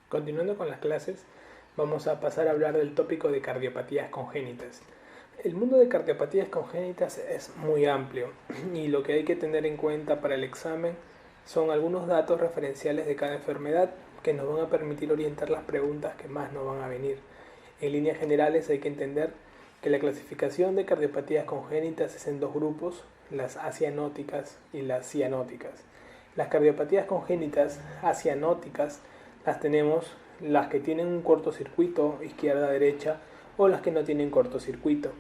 Continuando con las clases, vamos a pasar a hablar del tópico de cardiopatías congénitas. El mundo de cardiopatías congénitas es muy amplio y lo que hay que tener en cuenta para el examen son algunos datos referenciales de cada enfermedad que nos van a permitir orientar las preguntas que más nos van a venir. En líneas generales hay que entender que la clasificación de cardiopatías congénitas es en dos grupos, las acianóticas y las cianóticas. Las cardiopatías congénitas acianóticas las tenemos las que tienen un cortocircuito izquierda-derecha o las que no tienen cortocircuito.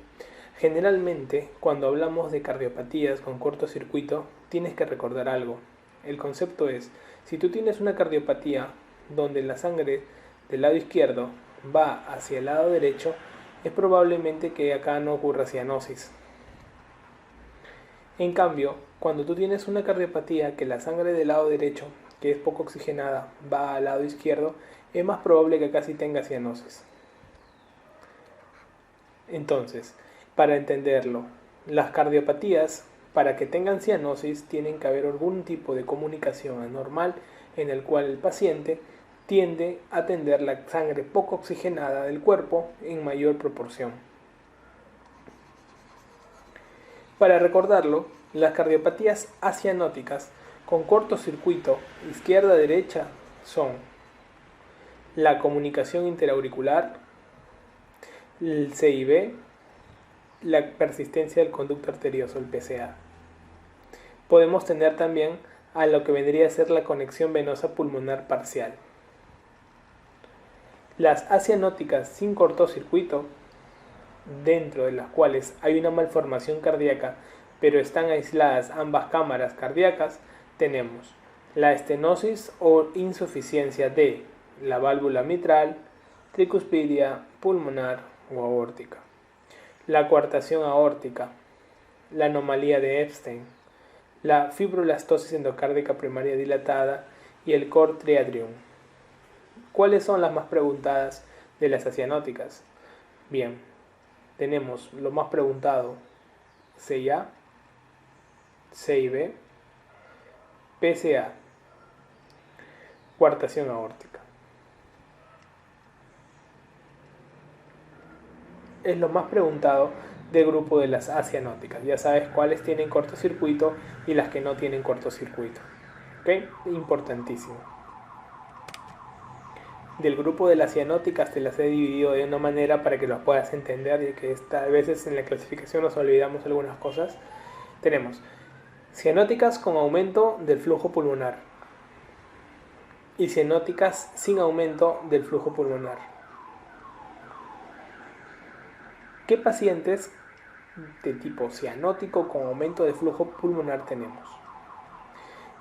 Generalmente, cuando hablamos de cardiopatías con cortocircuito, tienes que recordar algo. El concepto es, si tú tienes una cardiopatía donde la sangre del lado izquierdo va hacia el lado derecho, es probablemente que acá no ocurra cianosis. En cambio, cuando tú tienes una cardiopatía que la sangre del lado derecho, que es poco oxigenada, va al lado izquierdo, es más probable que acá sí tenga cianosis. Entonces, para entenderlo, las cardiopatías, para que tengan cianosis, tienen que haber algún tipo de comunicación anormal en el cual el paciente tiende a tener la sangre poco oxigenada del cuerpo en mayor proporción. Para recordarlo, las cardiopatías acianóticas con cortocircuito izquierda-derecha son la comunicación interauricular, el CIB, la persistencia del conducto arterioso, el PCA. Podemos tener también a lo que vendría a ser la conexión venosa pulmonar parcial. Las acianóticas sin cortocircuito, dentro de las cuales hay una malformación cardíaca, pero están aisladas ambas cámaras cardíacas, tenemos la estenosis o insuficiencia de la válvula mitral, tricuspidia, pulmonar o aórtica, la coartación aórtica, la anomalía de Epstein, la fibrolastosis endocárdica primaria dilatada y el cor triatrium. ¿Cuáles son las más preguntadas de las acianóticas? Bien, tenemos lo más preguntado: CIA, CIB, PCA, coartación aórtica. Es lo más preguntado del grupo de las acianóticas. Ya sabes cuáles tienen cortocircuito y las que no tienen cortocircuito. ¿Ok? Importantísimo. Del grupo de las cianóticas te las he dividido de una manera para que los puedas entender, y que a veces en la clasificación nos olvidamos algunas cosas. Tenemos cianóticas con aumento del flujo pulmonar y cianóticas sin aumento del flujo pulmonar. ¿Qué pacientes de tipo cianótico con aumento de flujo pulmonar tenemos?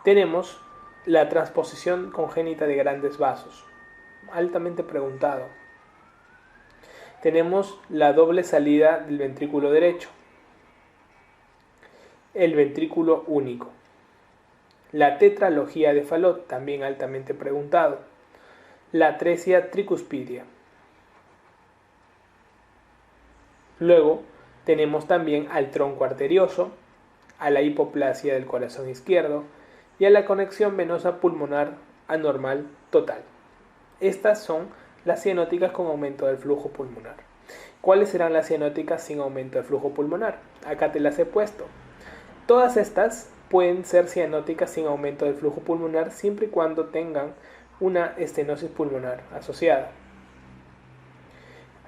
Tenemos la transposición congénita de grandes vasos, altamente preguntado. Tenemos la doble salida del ventrículo derecho, el ventrículo único, la tetralogía de Fallot, también altamente preguntado, la atresia tricuspidia. Luego tenemos también al tronco arterioso, a la hipoplasia del corazón izquierdo y a la conexión venosa pulmonar anormal total. Estas son las cianóticas con aumento del flujo pulmonar. ¿Cuáles serán las cianóticas sin aumento del flujo pulmonar? Acá te las he puesto. Todas estas pueden ser cianóticas sin aumento del flujo pulmonar siempre y cuando tengan una estenosis pulmonar asociada.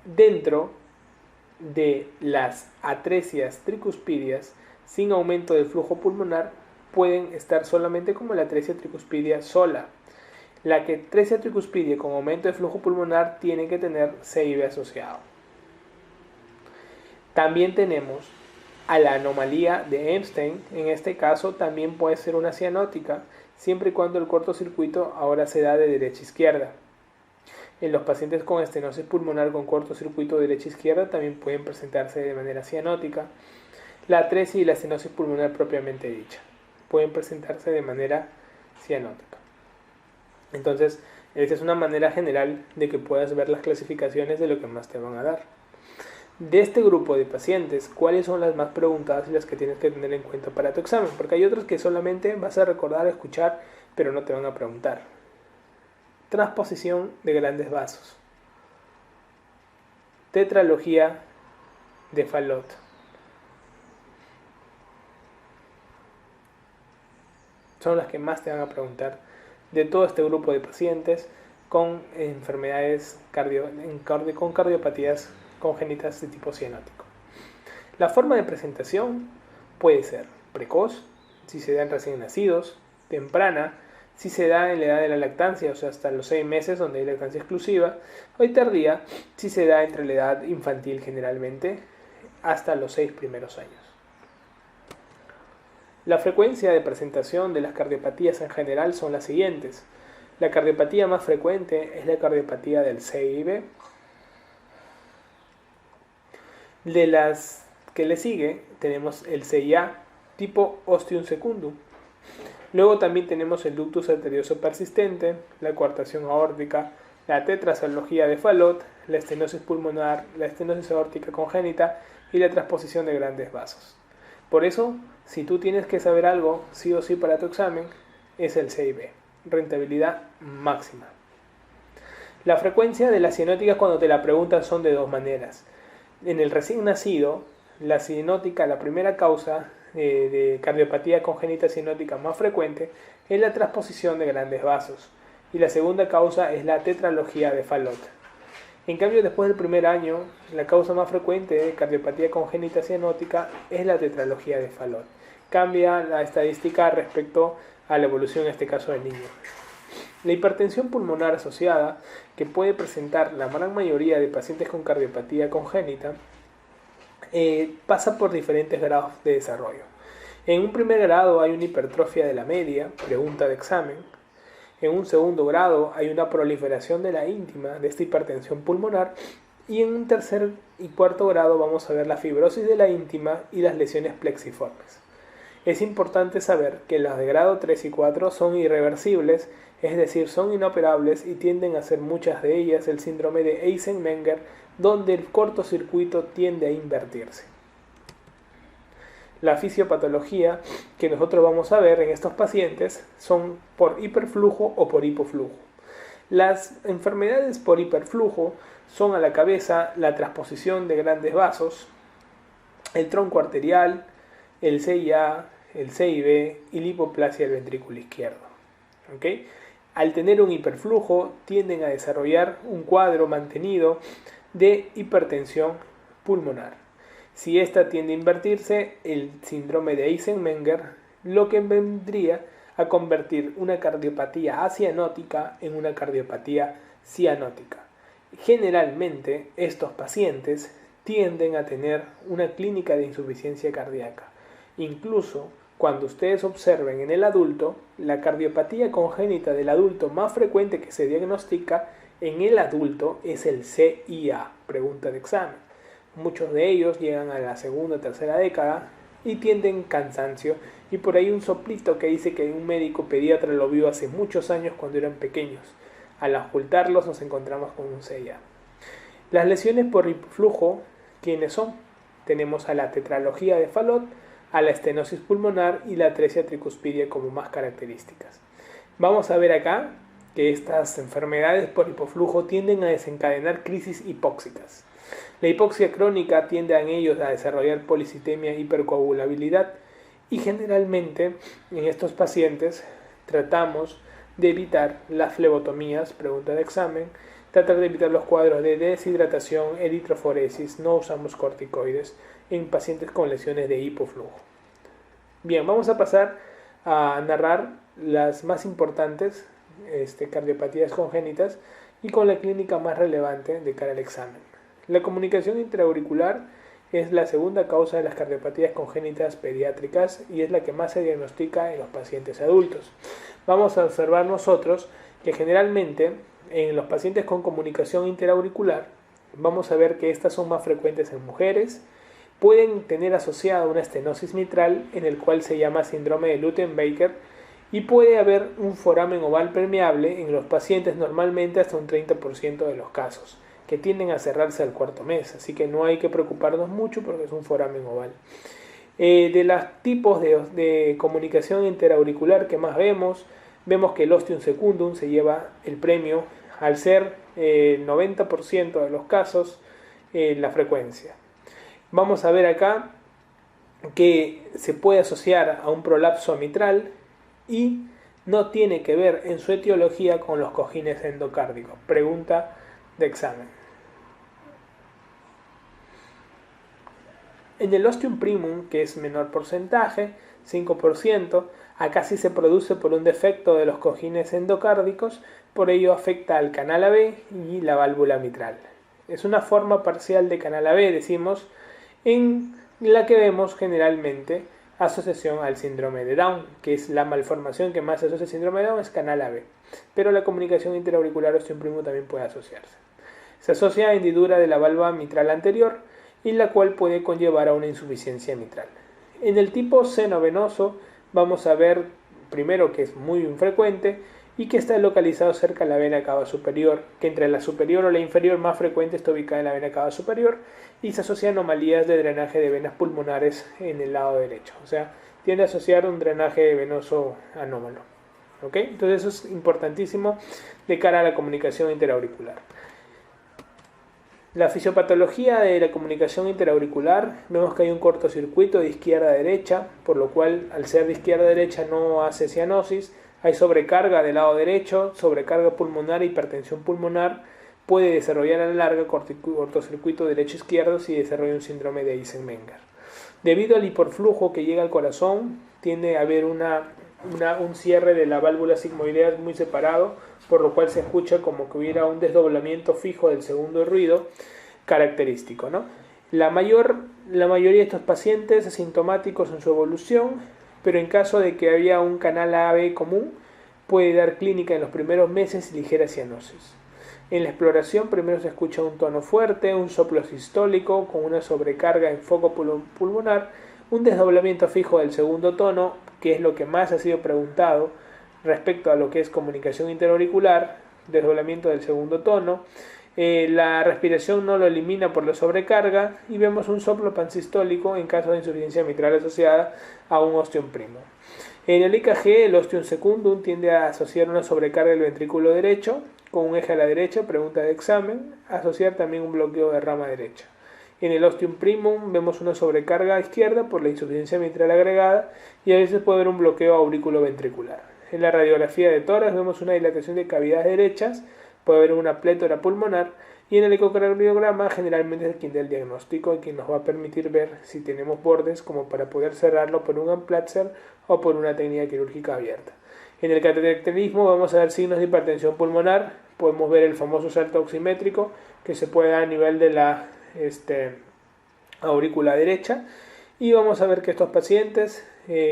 Dentro de las atresias tricuspidias sin aumento del flujo pulmonar pueden estar solamente como la atresia tricuspidia sola. La atresia tricuspidia con aumento de flujo pulmonar tiene que tener CIB asociado. También tenemos a la anomalía de Epstein. En este caso también puede ser una cianótica, siempre y cuando el cortocircuito ahora se da de derecha a izquierda. En los pacientes con estenosis pulmonar con cortocircuito derecha-izquierda también pueden presentarse de manera cianótica. La atresia y la estenosis pulmonar propiamente dicha pueden presentarse de manera cianótica. Entonces, esa es una manera general de que puedas ver las clasificaciones de lo que más te van a dar. De este grupo de pacientes, ¿cuáles son las más preguntadas y las que tienes que tener en cuenta para tu examen? Porque hay otros que solamente vas a recordar, escuchar, pero no te van a preguntar. transposición de grandes vasos, tetralogía de Fallot. Son las que más te van a preguntar de todo este grupo de pacientes con enfermedades con cardiopatías congénitas de tipo cianótico. La forma de presentación puede ser precoz, si se da en recién nacidos, temprana, si se da en la edad de la lactancia, o sea, hasta los 6 meses, donde hay lactancia exclusiva, o tardía, si se da entre la edad infantil generalmente, hasta los 6 primeros años. La frecuencia de presentación de las cardiopatías en general son las siguientes. La cardiopatía más frecuente es la cardiopatía del CIB. De las que le sigue tenemos el CIA tipo ostium secundum. Luego también tenemos el ductus arterioso persistente, la coartación aórtica, la tetralogía de Fallot, la estenosis pulmonar, la estenosis aórtica congénita y la transposición de grandes vasos. Por eso, si tú tienes que saber algo, sí o sí para tu examen, es el CIB. Rentabilidad máxima. La frecuencia de las cianóticas cuando te la preguntan son de dos maneras. En el recién nacido, la cianótica, la primera causa de cardiopatía congénita cianótica más frecuente es la transposición de grandes vasos y la segunda causa es la tetralogía de Fallot. En cambio, después del primer año, la causa más frecuente de cardiopatía congénita cianótica es la tetralogía de Fallot. Cambia la estadística respecto a la evolución, en este caso del niño. La hipertensión pulmonar asociada, que puede presentar la gran mayoría de pacientes con cardiopatía congénita, pasa por diferentes grados de desarrollo. En un primer grado hay una hipertrofia de la media, pregunta de examen. En un segundo grado hay una proliferación de la íntima de esta hipertensión pulmonar. Y en un tercer y cuarto grado vamos a ver la fibrosis de la íntima y las lesiones plexiformes. Es importante saber que las de grado 3 y 4 son irreversibles, es decir, son inoperables y tienden a ser muchas de ellas el síndrome de Eisenmenger, donde el cortocircuito tiende a invertirse. La fisiopatología que nosotros vamos a ver en estos pacientes son por hiperflujo o por hipoflujo. Las enfermedades por hiperflujo son a la cabeza la transposición de grandes vasos, el tronco arterial, el CIA, el CIB y la hipoplasia del ventrículo izquierdo. ¿Okay? Al tener un hiperflujo tienden a desarrollar un cuadro mantenido de hipertensión pulmonar. Si esta tiende a invertirse, el síndrome de Eisenmenger, lo que vendría a convertir una cardiopatía acianótica en una cardiopatía cianótica. Generalmente, estos pacientes tienden a tener una clínica de insuficiencia cardíaca. Incluso cuando ustedes observen en el adulto, la cardiopatía congénita del adulto más frecuente que se diagnostica en el adulto es el CIA, pregunta de examen. Muchos de ellos llegan a la segunda o tercera década y tienden cansancio, y por ahí un soplito que dice que un médico pediatra lo vio hace muchos años cuando eran pequeños. Al ocultarlos nos encontramos con un CIA. Las lesiones por hipoflujo, ¿quiénes son? Tenemos a la tetralogía de Fallot, a la estenosis pulmonar y la atresia tricuspidia como más características. Vamos a ver acá que estas enfermedades por hipoflujo tienden a desencadenar crisis hipóxicas. La hipoxia crónica tiende en ellos a desarrollar policitemia e hipercoagulabilidad y generalmente en estos pacientes tratamos de evitar las flebotomías, pregunta de examen, tratar de evitar los cuadros de deshidratación, eritroforesis, no usamos corticoides en pacientes con lesiones de hipoflujo. Bien, vamos a pasar a narrar las más importantes cardiopatías congénitas y con la clínica más relevante de cara al examen. La comunicación intraauricular es la segunda causa de las cardiopatías congénitas pediátricas y es la que más se diagnostica en los pacientes adultos. Vamos a observar nosotros que generalmente en los pacientes con comunicación interauricular vamos a ver que estas son más frecuentes en mujeres, pueden tener asociada una estenosis mitral en el cual se llama síndrome de Luttenbaker y puede haber un foramen oval permeable en los pacientes normalmente hasta un 30% de los casos, que tienden a cerrarse al cuarto mes, así que no hay que preocuparnos mucho porque es un foramen oval. De los tipos de comunicación interauricular que más vemos, vemos que el ostium secundum se lleva el premio al ser 90% de los casos la frecuencia. Vamos a ver acá que se puede asociar a un prolapso mitral y no tiene que ver en su etiología con los cojines endocárdicos. Pregunta de examen. En el ostium primum, que es menor porcentaje, 5%, acá sí se produce por un defecto de los cojines endocárdicos, por ello afecta al canal AB y la válvula mitral. Es una forma parcial de canal AB, decimos, en la que vemos generalmente asociación al síndrome de Down, que es la malformación que más se asocia al síndrome de Down, es canal AB. Pero la comunicación interauricular ostium primum también puede asociarse. Se asocia a hendidura de la válvula mitral anterior, y la cual puede conllevar a una insuficiencia mitral. En el tipo seno venoso vamos a ver primero que es muy infrecuente y que está localizado cerca de la vena cava superior, que entre la superior o la inferior más frecuente está ubicada en la vena cava superior y se asocia a anomalías de drenaje de venas pulmonares en el lado derecho, o sea, tiende a asociar un drenaje venoso anómalo. ¿Ok? Entonces eso es importantísimo de cara a la comunicación interauricular. La fisiopatología de la comunicación interauricular, vemos que hay un cortocircuito de izquierda a derecha, por lo cual al ser de izquierda a derecha no hace cianosis, hay sobrecarga del lado derecho, sobrecarga pulmonar, hipertensión pulmonar, puede desarrollar a la larga cortocircuito derecho-izquierdo si desarrolla un síndrome de Eisenmenger. Debido al hiperflujo que llega al corazón, tiende a haber un cierre de la válvula sigmoidea muy separado, por lo cual se escucha como que hubiera un desdoblamiento fijo del segundo ruido característico, ¿no? La mayoría de estos pacientes asintomáticos en su evolución, pero en caso de que haya un canal AB común, puede dar clínica en los primeros meses y ligera cianosis. En la exploración primero se escucha un tono fuerte, un soplo sistólico con una sobrecarga en foco pulmonar, un desdoblamiento fijo del segundo tono, que es lo que más ha sido preguntado respecto a lo que es comunicación interauricular, desdoblamiento del segundo tono. La respiración no lo elimina por la sobrecarga y vemos un soplo pansistólico en caso de insuficiencia mitral asociada a un ostium primum. En el EKG, el ostium secundum tiende a asociar una sobrecarga del ventrículo derecho con un eje a la derecha, pregunta de examen, asociar también un bloqueo de rama derecha. En el ostium primum vemos una sobrecarga a izquierda por la insuficiencia mitral agregada y a veces puede haber un bloqueo auriculoventricular. En la radiografía de tórax vemos una dilatación de cavidades derechas, puede haber una plétora pulmonar y en el ecocardiograma generalmente es quien da el diagnóstico y quien nos va a permitir ver si tenemos bordes como para poder cerrarlo por un Amplatzer o por una técnica quirúrgica abierta. En el cateterismo vamos a ver signos de hipertensión pulmonar, podemos ver el famoso salto oximétrico que se puede dar a nivel de la aurícula derecha y vamos a ver que estos pacientes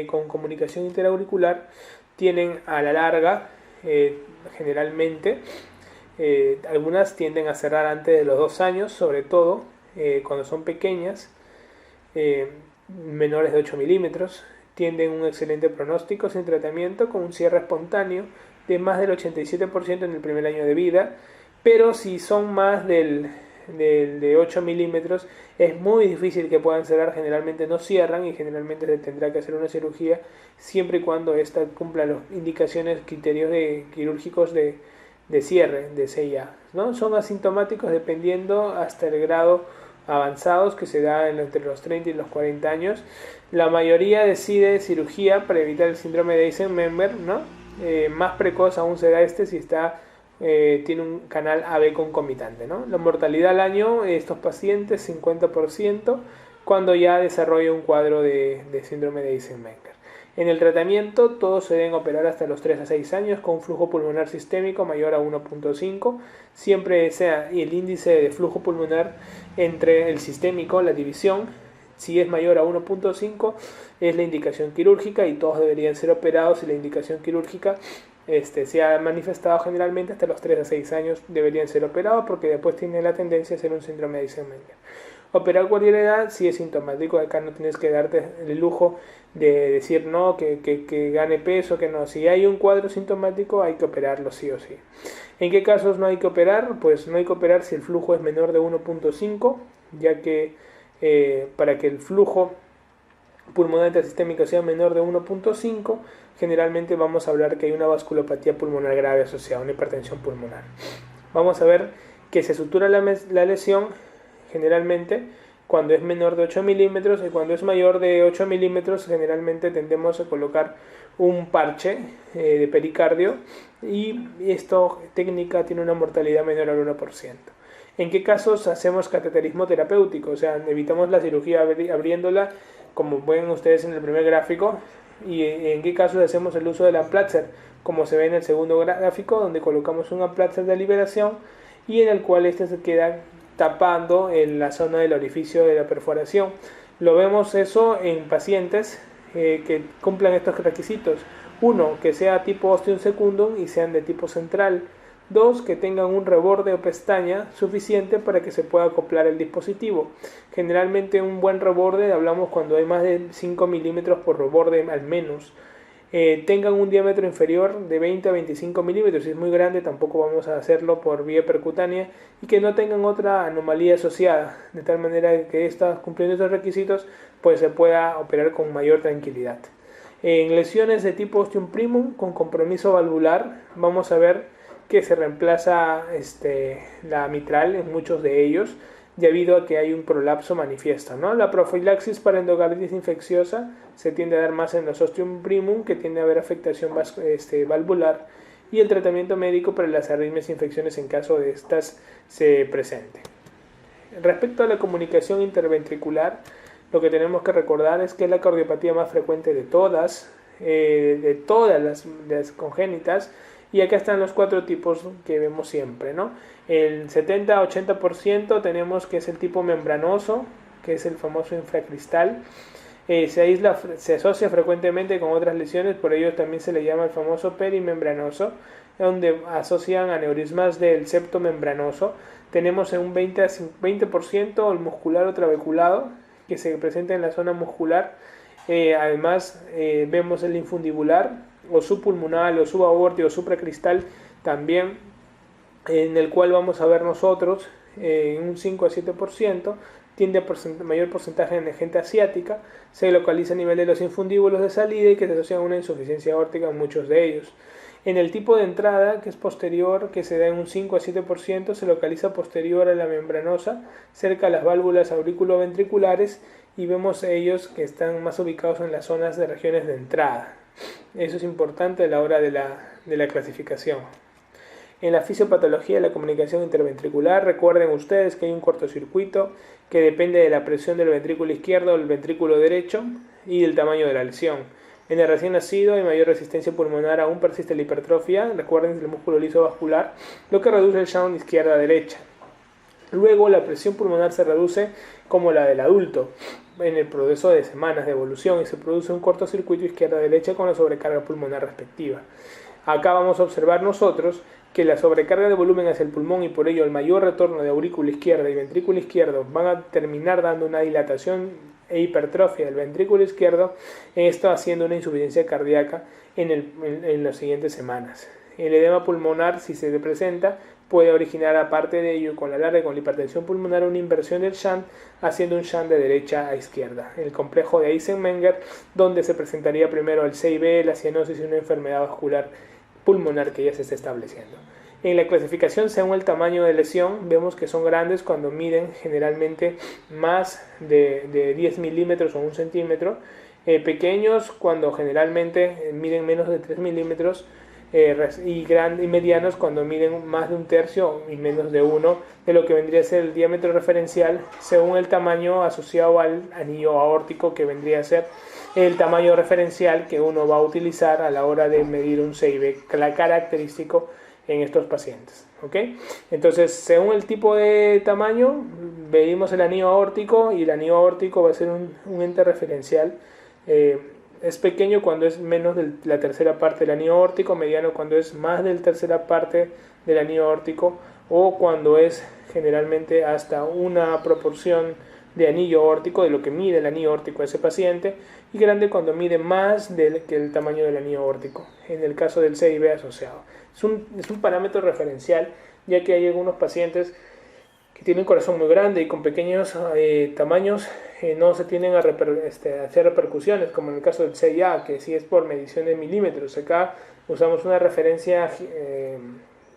con comunicación interauricular tienen a la larga generalmente algunas tienden a cerrar antes de los 2 años, sobre todo cuando son pequeñas, menores de 8 milímetros, tienden un excelente pronóstico sin tratamiento con un cierre espontáneo de más del 87% en el primer año de vida, pero si son más de 8 milímetros es muy difícil que puedan cerrar, generalmente no cierran y generalmente se tendrá que hacer una cirugía siempre y cuando ésta cumpla las indicaciones, criterios quirúrgicos de cierre, de CIA, ¿no? Son asintomáticos dependiendo hasta el grado avanzados que se da entre los 30 y los 40 años. La mayoría decide cirugía para evitar el síndrome de Eisenmenger, ¿no? Más precoz aún se da si tiene un canal AB concomitante, ¿no? La mortalidad al año de estos pacientes 50% cuando ya desarrolla un cuadro de síndrome de Eisenmenger. En el tratamiento todos se deben operar hasta los 3 a 6 años con un flujo pulmonar sistémico mayor a 1.5, siempre sea el índice de flujo pulmonar entre el sistémico, la división, si es mayor a 1.5 es la indicación quirúrgica y todos deberían ser operados y la indicación quirúrgica se ha manifestado generalmente hasta los 3 a 6 años deberían ser operados porque después tiene la tendencia a ser un síndrome de Eisenmenger. Operar cualquier edad si es sintomático, acá no tienes que darte el lujo de decir no, que gane peso, que no. Si hay un cuadro sintomático hay que operarlo sí o sí. ¿En qué casos no hay que operar? Pues no hay que operar si el flujo es menor de 1.5, ya que para que el flujo pulmonar intrasistémica sea menor de 1.5, generalmente vamos a hablar que hay una vasculopatía pulmonar grave asociada, una hipertensión pulmonar. Vamos a ver que se sutura la lesión generalmente cuando es menor de 8 milímetros, y cuando es mayor de 8 milímetros generalmente tendemos a colocar un parche de pericardio, y esta técnica tiene una mortalidad menor al 1%. ¿En qué casos hacemos cateterismo terapéutico? O sea, evitamos la cirugía abriéndola, como ven ustedes en el primer gráfico. ¿Y en qué casos hacemos el uso del Amplatzer? Como se ve en el segundo gráfico, donde colocamos un Amplatzer de liberación y en el cual este se queda tapando en la zona del orificio de la perforación. Lo vemos eso en pacientes que cumplan estos requisitos. 1, que sea tipo ostium secundum y sean de tipo central. 2, que tengan un reborde o pestaña suficiente para que se pueda acoplar el dispositivo. Generalmente un buen reborde, hablamos cuando hay más de 5 milímetros por reborde al menos. Tengan un diámetro inferior de 20 a 25 milímetros. Si es muy grande tampoco vamos a hacerlo por vía percutánea, y que no tengan otra anomalía asociada, de tal manera que cumpliendo estos requisitos pues se pueda operar con mayor tranquilidad. En lesiones de tipo ostium primum con compromiso valvular vamos a ver que se reemplaza la mitral en muchos de ellos, debido a que hay un prolapso manifiesto, ¿no? La profilaxis para endocarditis infecciosa se tiende a dar más en los ostium primum, que tiende a haber afectación valvular, y el tratamiento médico para las arritmias e infecciones en caso de estas se presente. Respecto a la comunicación interventricular, lo que tenemos que recordar es que es la cardiopatía más frecuente de todas las congénitas. Y acá están los 4 tipos que vemos siempre, ¿no? El 70-80% tenemos que es el tipo membranoso, que es el famoso infracristal. Se asocia frecuentemente con otras lesiones, por ello también se le llama el famoso perimembranoso, donde asocian aneurismas del septo membranoso. Tenemos en un 20% el muscular o trabeculado, que se presenta en la zona muscular. Además vemos el infundibular, o subpulmonar, o subaórtico, o supracristal también, en el cual vamos a ver nosotros en un 5 a 7%, tiende a mayor porcentaje en gente asiática, se localiza a nivel de los infundíbulos de salida y que se asocia a una insuficiencia aórtica en muchos de ellos. En el tipo de entrada, que es posterior, que se da en un 5 a 7%, se localiza posterior a la membranosa, cerca a las válvulas auriculoventriculares, y vemos ellos que están más ubicados en las zonas de regiones de entrada. Eso es importante a la hora de la clasificación. En la fisiopatología de la comunicación interventricular, recuerden ustedes que hay un cortocircuito que depende de la presión del ventrículo izquierdo o del ventrículo derecho y del tamaño de la lesión. En el recién nacido hay mayor resistencia pulmonar, aún persiste la hipertrofia, recuerden el músculo liso vascular, lo que reduce el shunt izquierda a derecha. Luego la presión pulmonar se reduce como la del adulto en el proceso de semanas de evolución, y se produce un cortocircuito izquierda-derecha con la sobrecarga pulmonar respectiva. Acá vamos a observar nosotros que la sobrecarga de volumen hacia el pulmón, y por ello el mayor retorno de aurícula izquierda y ventrículo izquierdo, van a terminar dando una dilatación e hipertrofia del ventrículo izquierdo, esto haciendo una insuficiencia cardíaca en las siguientes semanas. El edema pulmonar, si se presenta, puede originar, aparte de ello, con la larga y con la hipertensión pulmonar, una inversión del shunt, haciendo un shunt de derecha a izquierda. El complejo de Eisenmenger, donde se presentaría primero el CIB, la cianosis y una enfermedad vascular pulmonar que ya se está estableciendo. En la clasificación, según el tamaño de lesión, vemos que son grandes cuando miden generalmente más de 10 milímetros o 1 centímetro, pequeños cuando generalmente miden menos de 3 milímetros, y medianos cuando miden más de 1/3 y menos de 1 de lo que vendría a ser el diámetro referencial, según el tamaño asociado al anillo aórtico, que vendría a ser el tamaño referencial que uno va a utilizar a la hora de medir un CIB característico en estos pacientes. ¿Okay? Entonces, según el tipo de tamaño, medimos el anillo aórtico, y el anillo aórtico va a ser un ente referencial. Es pequeño cuando es menos de la tercera parte del anillo aórtico, mediano cuando es más de la tercera parte del anillo aórtico, o cuando es generalmente hasta una proporción de anillo aórtico de lo que mide el anillo aórtico de ese paciente, y grande cuando mide más que el tamaño del anillo aórtico, en el caso del CIB asociado. Es un parámetro referencial, ya que hay algunos pacientes que tienen corazón muy grande y con pequeños tamaños no se tienen a hacer repercusiones, como en el caso del CIA, que sí es por medición de milímetros. Acá usamos una referencia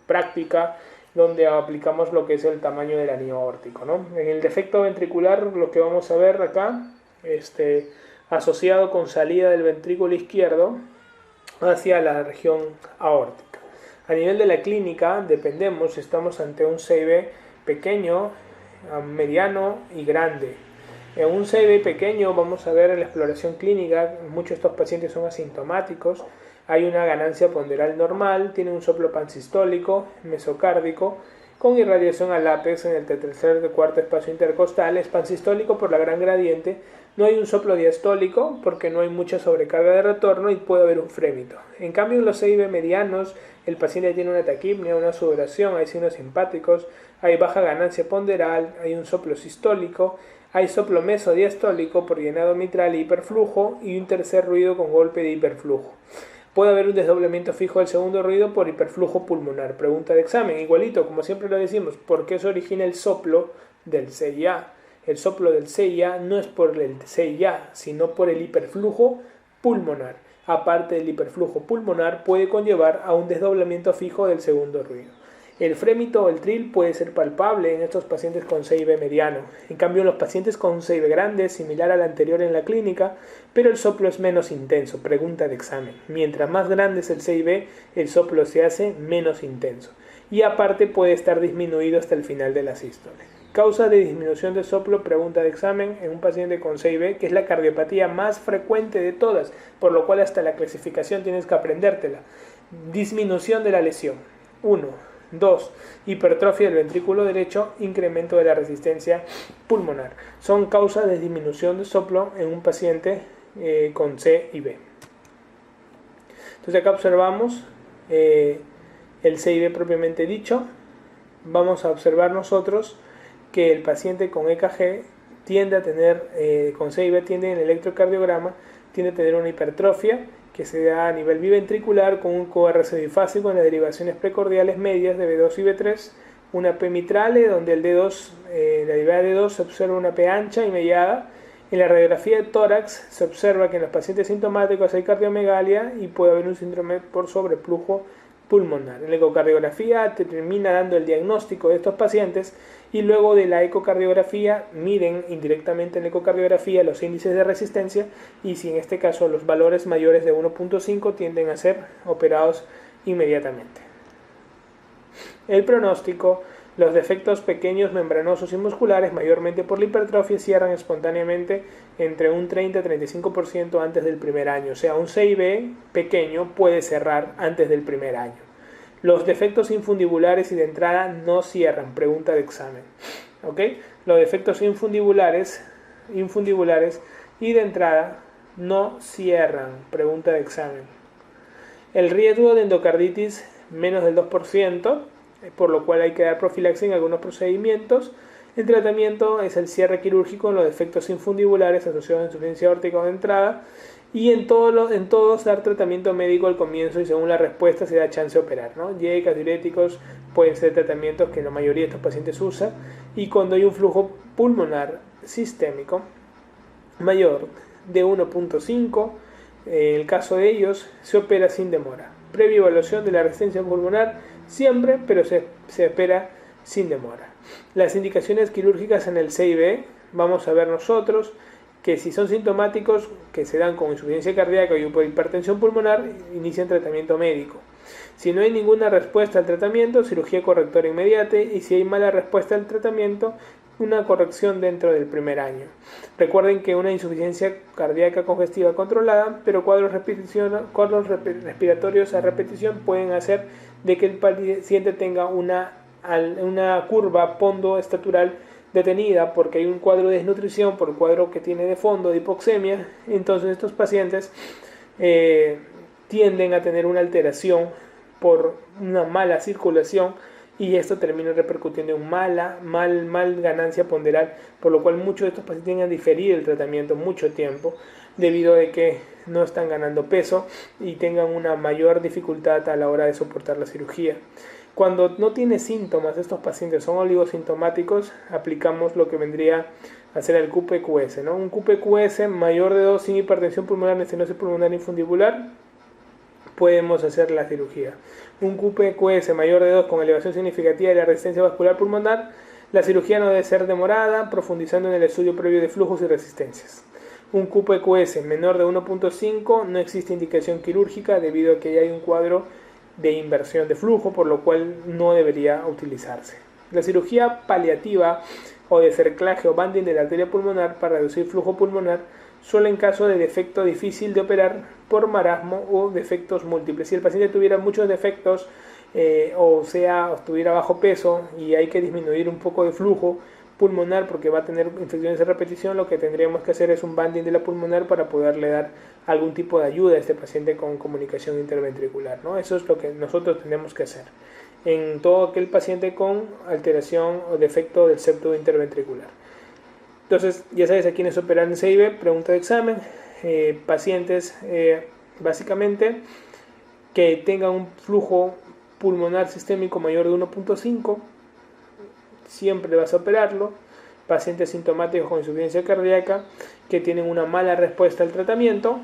práctica donde aplicamos lo que es el tamaño del anillo aórtico, ¿no? En el defecto ventricular, lo que vamos a ver acá, asociado con salida del ventrículo izquierdo hacia la región aórtica. A nivel de la clínica, dependemos si estamos ante un CIB pequeño, mediano y grande. En un CIB pequeño vamos a ver en la exploración clínica, muchos de estos pacientes son asintomáticos, hay una ganancia ponderal normal, tiene un soplo pansistólico, mesocárdico, con irradiación al ápex en el tercer y cuarto espacio intercostal, es pansistólico por la gran gradiente, no hay un soplo diastólico porque no hay mucha sobrecarga de retorno y puede haber un frémito. En cambio en los CIB medianos el paciente tiene una taquipnea, una sudoración, hay signos simpáticos, hay baja ganancia ponderal, hay un soplo sistólico, hay soplo mesodiastólico por llenado mitral e hiperflujo y un tercer ruido con golpe de hiperflujo. Puede haber un desdoblamiento fijo del segundo ruido por hiperflujo pulmonar. Pregunta de examen, igualito, como siempre lo decimos, ¿por qué se origina el soplo del CIA? El soplo del CIA no es por el CIA, sino por el hiperflujo pulmonar. Aparte del hiperflujo pulmonar, puede conllevar a un desdoblamiento fijo del segundo ruido. El frémito o el trill puede ser palpable en estos pacientes con CIB mediano. En cambio, en los pacientes con CIB grande es similar al anterior en la clínica, pero el soplo es menos intenso. Pregunta de examen. Mientras más grande es el CIB, el soplo se hace menos intenso. Y aparte puede estar disminuido hasta el final de la sístole. Causa de disminución de soplo, pregunta de examen, en un paciente con CIB, que es la cardiopatía más frecuente de todas, por lo cual hasta la clasificación tienes que aprendértela. Disminución de la lesión. 1. 2. Hipertrofia del ventrículo derecho, incremento de la resistencia pulmonar. Son causas de disminución de soplo en un paciente con CIB. Entonces acá observamos el CIB propiamente dicho. Vamos a observar nosotros que el paciente con EKG tiende a tener, con CIB tiende en el electrocardiograma, tiende a tener una hipertrofia que se da a nivel biventricular con un QRS bifásico en las derivaciones precordiales medias de B2 y B3, una P mitrale donde el D2, la derivada de D2 se observa una P ancha y mellada. En la radiografía de tórax se observa que en los pacientes sintomáticos hay cardiomegalia y puede haber un síndrome por sobreflujo pulmonar. En la ecocardiografía te termina dando el diagnóstico de estos pacientes y luego de la ecocardiografía miden indirectamente en la ecocardiografía los índices de resistencia y si en este caso los valores mayores de 1.5 tienden a ser operados inmediatamente. El pronóstico: los defectos pequeños, membranosos y musculares, mayormente por la hipertrofia, cierran espontáneamente entre un 30 y 35% antes del primer año. O sea, un CIB pequeño puede cerrar antes del primer año. Los defectos infundibulares y de entrada no cierran. Pregunta de examen. ¿Ok? Los defectos infundibulares y de entrada no cierran. Pregunta de examen. El riesgo de endocarditis menos del 2%. Por lo cual hay que dar profilaxis en algunos procedimientos. El tratamiento es el cierre quirúrgico en los defectos infundibulares asociados a insuficiencia aórtica de entrada y en todos dar tratamiento médico al comienzo y según la respuesta se da chance de operar, ¿no? Diéticas, diuréticos pueden ser tratamientos que la mayoría de estos pacientes usa y cuando hay un flujo pulmonar sistémico mayor de 1.5, en el caso de ellos se opera sin demora. Previa evaluación de la resistencia pulmonar siempre, pero se espera sin demora. Las indicaciones quirúrgicas en el CIB, vamos a ver nosotros que si son sintomáticos que se dan con insuficiencia cardíaca y por hipertensión pulmonar, inician tratamiento médico. Si no hay ninguna respuesta al tratamiento, cirugía correctora inmediata y si hay mala respuesta al tratamiento, una corrección dentro del primer año. Recuerden que una insuficiencia cardíaca congestiva controlada, pero cuadros respiratorios a repetición pueden hacer de que el paciente tenga una curva pondo-estatural detenida porque hay un cuadro de desnutrición por el cuadro que tiene de fondo de hipoxemia. Entonces estos pacientes tienden a tener una alteración por una mala circulación y esto termina repercutiendo en mal ganancia ponderal, por lo cual muchos de estos pacientes tienden a diferir el tratamiento mucho tiempo debido a que no están ganando peso y tengan una mayor dificultad a la hora de soportar la cirugía. Cuando no tiene síntomas, estos pacientes son oligosintomáticos, aplicamos lo que vendría a ser el QPQS, ¿no? Un QPQS mayor de 2 sin hipertensión pulmonar ni estenosis pulmonar infundibular, podemos hacer la cirugía. Un QPQS mayor de 2 con elevación significativa de la resistencia vascular pulmonar, la cirugía no debe ser demorada, profundizando en el estudio previo de flujos y resistencias. Un QPQS menor de 1.5 no existe indicación quirúrgica debido a que ya hay un cuadro de inversión de flujo, por lo cual no debería utilizarse. La cirugía paliativa o de cerclaje o banding de la arteria pulmonar para reducir flujo pulmonar solo en caso de defecto difícil de operar por marasmo o defectos múltiples. Si el paciente tuviera muchos defectos o tuviera bajo peso y hay que disminuir un poco de flujo pulmonar porque va a tener infecciones de repetición, lo que tendríamos que hacer es un banding de la pulmonar para poderle dar algún tipo de ayuda a este paciente con comunicación interventricular, ¿no? Eso es lo que nosotros tenemos que hacer en todo aquel paciente con alteración o defecto del septo interventricular. Entonces, ya sabes a quiénes operar en CIB, pregunta de examen, pacientes básicamente que tengan un flujo pulmonar sistémico mayor de 1.5, siempre vas a operarlo. Pacientes sintomáticos con insuficiencia cardíaca que tienen una mala respuesta al tratamiento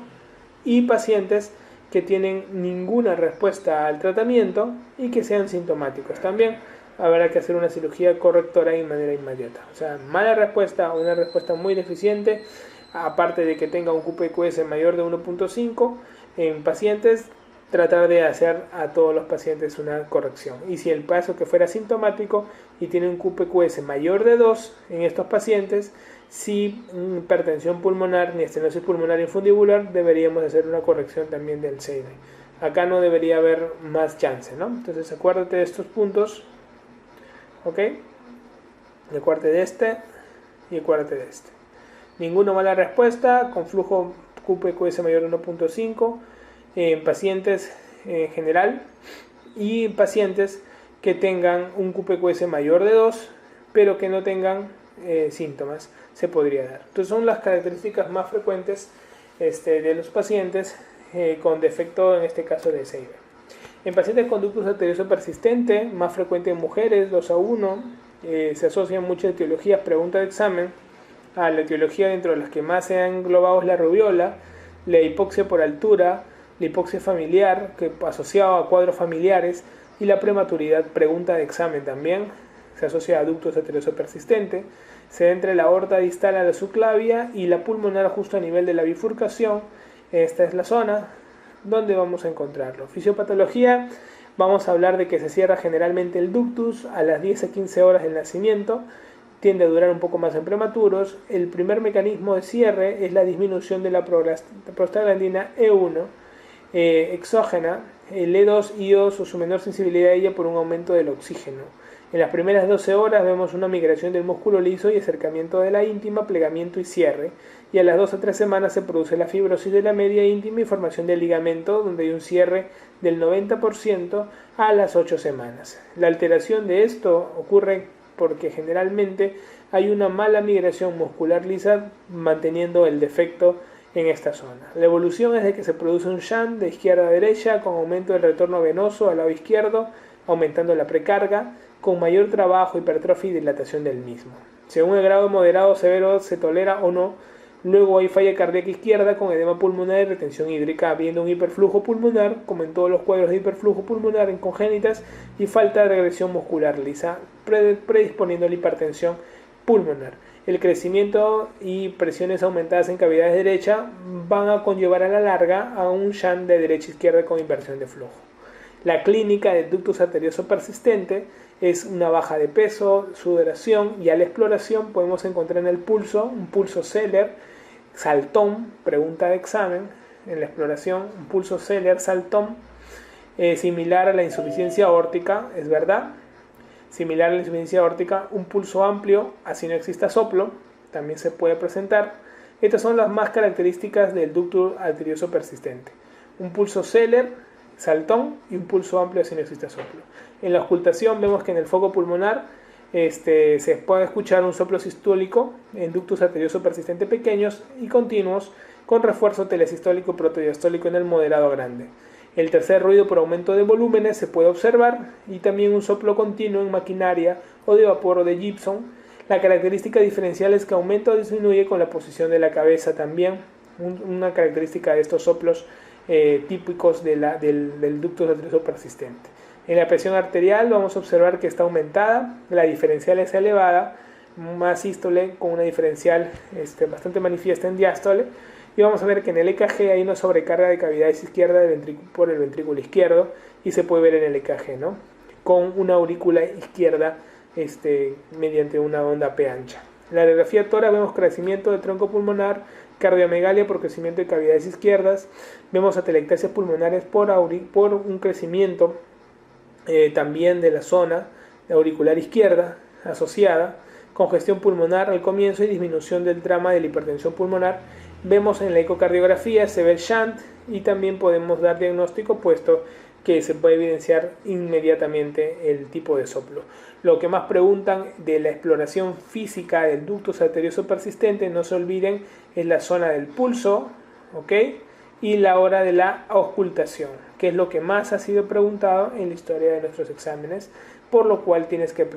y pacientes que tienen ninguna respuesta al tratamiento y que sean sintomáticos. También habrá que hacer una cirugía correctora de manera inmediata. O sea, mala respuesta o una respuesta muy deficiente, aparte de que tenga un QPQS mayor de 1.5 en pacientes, tratar de hacer a todos los pacientes una corrección. Y si el caso que fuera sintomático y tiene un QPQS mayor de 2 en estos pacientes, si hipertensión pulmonar ni estenosis pulmonar infundibular, deberíamos hacer una corrección también del CID. Acá no debería haber más chance, ¿no? Entonces acuérdate de estos puntos, ¿ok? Acuérdate de este y acuérdate de este. Ninguna mala respuesta con flujo QPQS mayor de 1.5 en pacientes en general y pacientes que tengan un QPQS mayor de 2 pero que no tengan síntomas, se podría dar. Entonces son las características más frecuentes de los pacientes con defecto, en este caso de CIB. En pacientes con ductus arterioso persistente, más frecuente en mujeres, 2:1, se asocian muchas etiologías, pregunta de examen. A la etiología dentro de las que más se han englobado es la rubiola, la hipoxia por altura, la hipoxia familiar, que asociado a cuadros familiares, y la prematuridad, pregunta de examen también, se asocia a ductus arterioso persistente, se da entre la aorta distal a la subclavia y la pulmonar justo a nivel de la bifurcación. Esta es la zona donde vamos a encontrarlo. Fisiopatología, vamos a hablar de que se cierra generalmente el ductus a las 10 a 15 horas del nacimiento, tiende a durar un poco más en prematuros. El primer mecanismo de cierre es la disminución de la prostaglandina E1 exógena, el E2 y E2 o su menor sensibilidad a ella por un aumento del oxígeno. En las primeras 12 horas vemos una migración del músculo liso y acercamiento de la íntima, plegamiento y cierre, y a las 2 a 3 semanas se produce la fibrosis de la media íntima y formación del ligamento, donde hay un cierre del 90% a las 8 semanas. La alteración de esto ocurre porque generalmente hay una mala migración muscular lisa manteniendo el defecto en esta zona. La evolución es de que se produce un shunt de izquierda a derecha con aumento del retorno venoso al lado izquierdo, aumentando la precarga, con mayor trabajo, hipertrofia y dilatación del mismo. Según el grado moderado o severo se tolera o no, luego hay falla cardíaca izquierda con edema pulmonar y retención hídrica, habiendo un hiperflujo pulmonar, como en todos los cuadros de hiperflujo pulmonar en congénitas, y falta de regresión muscular lisa, predisponiendo a la hipertensión pulmonar. El crecimiento y presiones aumentadas en cavidades derecha van a conllevar a la larga a un shunt de derecha a izquierda con inversión de flujo. La clínica de ductus arterioso persistente es una baja de peso, sudoración, y a la exploración podemos encontrar en el pulso un pulso Zeller, saltón, pregunta de examen, en la exploración un pulso Zeller, saltón, similar a la insuficiencia aórtica, es verdad, similar a la insuficiencia aórtica, un pulso amplio, así no exista soplo, también se puede presentar. Estas son las más características del ductus arterioso persistente. Un pulso Zeller, saltón y un pulso amplio así no existe soplo. En la ocultación vemos que en el foco pulmonar se puede escuchar un soplo sistólico en ductus arterioso persistente pequeños y continuos con refuerzo telesistólico protodiastólico en el moderado grande. El tercer ruido por aumento de volúmenes se puede observar, y también un soplo continuo en maquinaria o de vapor o de gypsum. La característica diferencial es que aumenta o disminuye con la posición de la cabeza también, una característica de estos soplos típicos del ducto arterioso persistente. En la presión arterial vamos a observar que está aumentada, la diferencial es elevada, más sístole con una diferencial bastante manifiesta en diástole, y vamos a ver que en el EKG hay una sobrecarga de cavidades izquierda por el ventrículo izquierdo, y se puede ver en el EKG, ¿no? Con una aurícula izquierda mediante una onda P ancha. En la radiografía tórax vemos crecimiento del tronco pulmonar, cardiomegalia por crecimiento de cavidades izquierdas, vemos atelectasias pulmonares por un crecimiento también de la zona auricular izquierda asociada, congestión pulmonar al comienzo y disminución del drama de la hipertensión pulmonar. Vemos en la ecocardiografía, se ve el shunt, y también podemos dar diagnóstico puesto que se puede evidenciar inmediatamente el tipo de soplo. Lo que más preguntan de la exploración física del ducto arterioso persistente, no se olviden, es la zona del pulso, ¿ok? Y la hora de la auscultación, que es lo que más ha sido preguntado en la historia de nuestros exámenes, por lo cual tienes que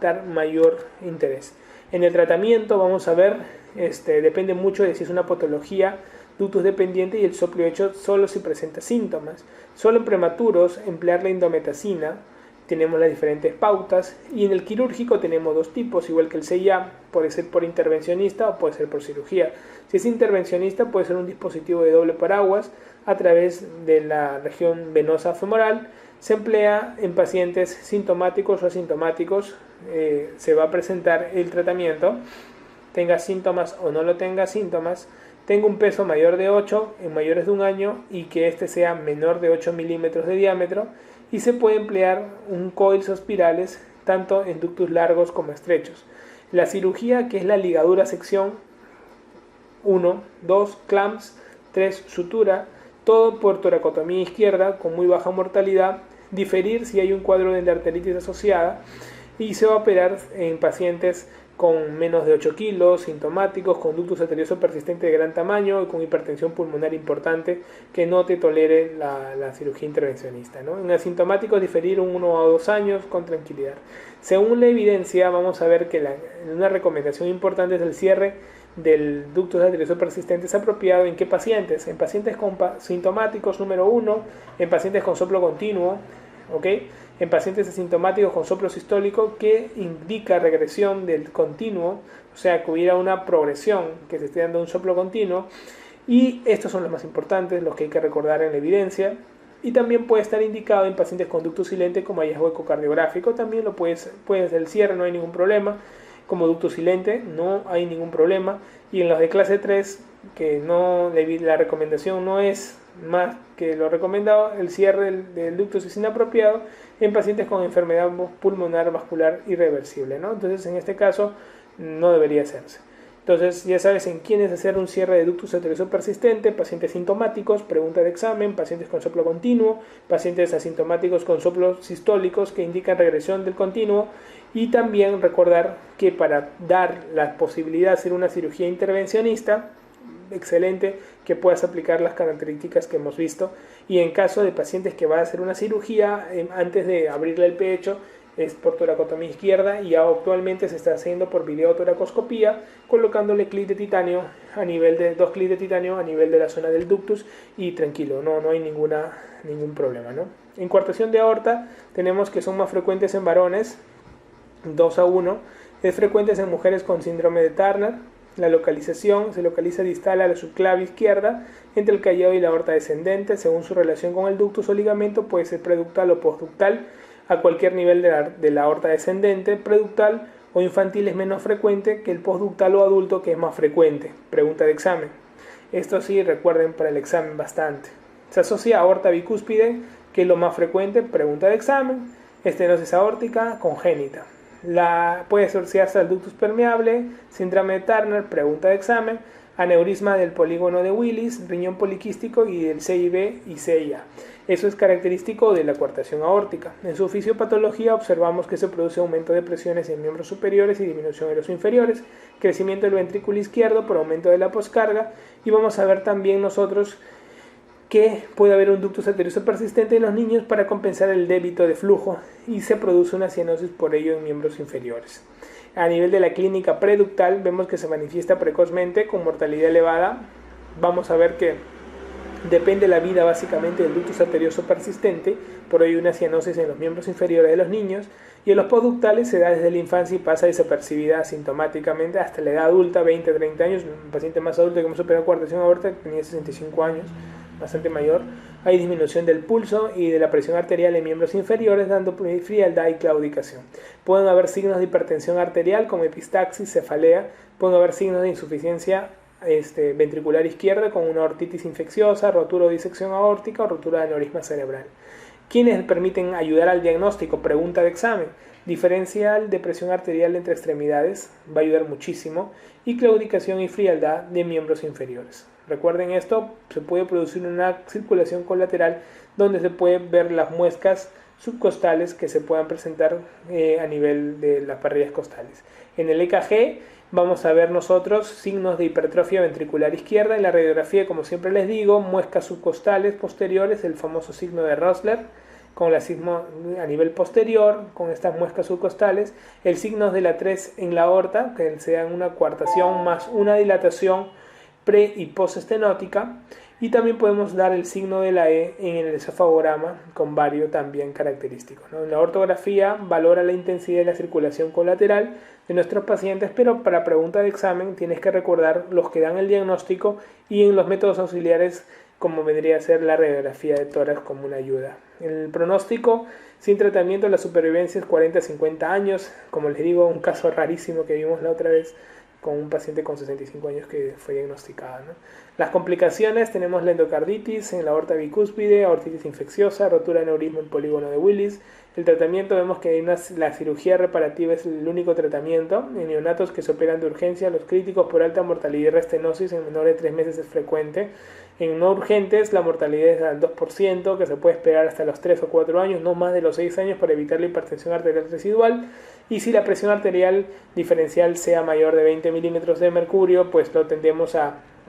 dar mayor interés. En el tratamiento vamos a ver, depende mucho de si es una patología ductus dependiente y el soplo hecho solo si presenta síntomas. Solo en prematuros emplear la indometacina, tenemos las diferentes pautas, y en el quirúrgico tenemos dos tipos, igual que el CIA, puede ser por intervencionista o puede ser por cirugía. Si es intervencionista puede ser un dispositivo de doble paraguas a través de la región venosa femoral, se emplea en pacientes sintomáticos o asintomáticos, se va a presentar el tratamiento, tenga síntomas o no lo tenga síntomas, tenga un peso mayor de 8 en mayores de un año y que este sea menor de 8 milímetros de diámetro, y se puede emplear un coils o espirales tanto en ductos largos como estrechos. La cirugía, que es la ligadura sección, 1, 2 clamps, 3 sutura, todo por toracotomía izquierda con muy baja mortalidad, diferir si hay un cuadro de endarteritis asociada, y se va a operar en pacientes con menos de 8 kilos, sintomáticos, con ductus arterioso persistente de gran tamaño y con hipertensión pulmonar importante que no te tolere la cirugía intervencionista, ¿no? En asintomáticos diferir 1 a 2 años con tranquilidad. Según la evidencia, vamos a ver que una recomendación importante es el cierre del ductus arterioso persistente es apropiado en qué pacientes. En pacientes con sintomáticos número 1, en pacientes con soplo continuo, ¿ok? En pacientes asintomáticos con soplo sistólico que indica regresión del continuo, o sea que hubiera una progresión que se esté dando un soplo continuo, y estos son los más importantes, los que hay que recordar en la evidencia. Y también puede estar indicado en pacientes con ducto silente como hallazgo ecocardiográfico, también lo puede hacer el cierre, no hay ningún problema. Como ducto silente no hay ningún problema, y en los de clase 3, que no, la recomendación no es más que lo recomendado, el cierre del ducto es inapropiado en pacientes con enfermedad pulmonar vascular irreversible, ¿no? Entonces en este caso no debería hacerse. Entonces ya sabes en quiénes hacer un cierre de ductus arterioso persistente: pacientes sintomáticos, pregunta de examen, pacientes con soplo continuo, pacientes asintomáticos con soplos sistólicos que indican regresión del continuo, y también recordar que para dar la posibilidad de hacer una cirugía intervencionista, excelente que puedas aplicar las características que hemos visto, y en caso de pacientes que va a hacer una cirugía, antes de abrirle el pecho, es por toracotomía izquierda, y actualmente se está haciendo por videotoracoscopía, colocándole clip de titanio a nivel de 2 clips de titanio a nivel de la zona del ductus, y tranquilo, no hay ningún problema, ¿no? En coartación de aorta tenemos que son más frecuentes en varones, 2 a 1, es frecuentes en mujeres con síndrome de Turner. La localización se localiza distal a la subclavia izquierda entre el callado y la aorta descendente, según su relación con el ductus o ligamento, puede ser preductal o postductal a cualquier nivel de la aorta descendente. Preductal o infantil es menos frecuente que el postductal o adulto, que es más frecuente. Pregunta de examen. Esto sí, recuerden para el examen bastante. Se asocia a aorta bicúspide, que es lo más frecuente. Pregunta de examen. Estenosis aórtica congénita. Puede asociarse al ductus permeable, síndrome de Turner, pregunta de examen, aneurisma del polígono de Willis, riñón poliquístico y del CIB y CIA. Eso es característico de la coartación aórtica. En su fisiopatología observamos que se produce aumento de presiones en miembros superiores y disminución en los inferiores, crecimiento del ventrículo izquierdo por aumento de la poscarga, y vamos a ver también nosotros que puede haber un ductus arterioso persistente en los niños para compensar el débito de flujo y se produce una cianosis por ello en miembros inferiores. A nivel de la clínica preductal vemos que se manifiesta precozmente con mortalidad elevada. Vamos a ver que depende la vida básicamente del ductus arterioso persistente, por ello una cianosis en los miembros inferiores de los niños, y en los postductales se da desde la infancia y pasa desapercibida asintomáticamente hasta la edad adulta, 20-30 años. Un paciente más adulto que hemos operado coartación aorta tenía 65 años, bastante mayor. Hay disminución del pulso y de la presión arterial en miembros inferiores, dando frialdad y claudicación. Pueden haber signos de hipertensión arterial como epistaxis, cefalea. Pueden haber signos de insuficiencia ventricular izquierda con una aortitis infecciosa, rotura o disección aórtica o rotura de aneurisma cerebral. ¿Quiénes permiten ayudar al diagnóstico? Pregunta de examen. Diferencial de presión arterial entre extremidades va a ayudar muchísimo, y claudicación y frialdad de miembros inferiores. Recuerden esto, se puede producir una circulación colateral donde se pueden ver las muescas subcostales que se puedan presentar a nivel de las parrillas costales. En el EKG vamos a ver nosotros signos de hipertrofia ventricular izquierda. En la radiografía, como siempre les digo, muescas subcostales posteriores, el famoso signo de Rosler, con la signo a nivel posterior, con estas muescas subcostales, el signo de la 3 en la aorta, que sean una coartación más una dilatación pre y postestenótica, y también podemos dar el signo de la E en el esofagograma con vario también característico, ¿no? En la ortografía valora la intensidad de la circulación colateral de nuestros pacientes, pero para pregunta de examen tienes que recordar los que dan el diagnóstico y en los métodos auxiliares como vendría a ser la radiografía de tórax como una ayuda. El pronóstico sin tratamiento, la supervivencia es 40-50 años, como les digo, un caso rarísimo que vimos la otra vez con un paciente con 65 años que fue diagnosticada, ¿no? Las complicaciones, tenemos la endocarditis en la aorta bicúspide, aortitis infecciosa, rotura de aneurisma en polígono de Willis. El tratamiento, vemos que la cirugía reparativa es el único tratamiento. En neonatos que se operan de urgencia, los críticos por alta mortalidad y restenosis en menores de 3 meses es frecuente. En no urgentes, la mortalidad es al 2%, que se puede esperar hasta los 3 o 4 años, no más de los 6 años, para evitar la hipertensión arterial residual. Y si la presión arterial diferencial sea mayor de 20 milímetros de mercurio, pues lo tendemos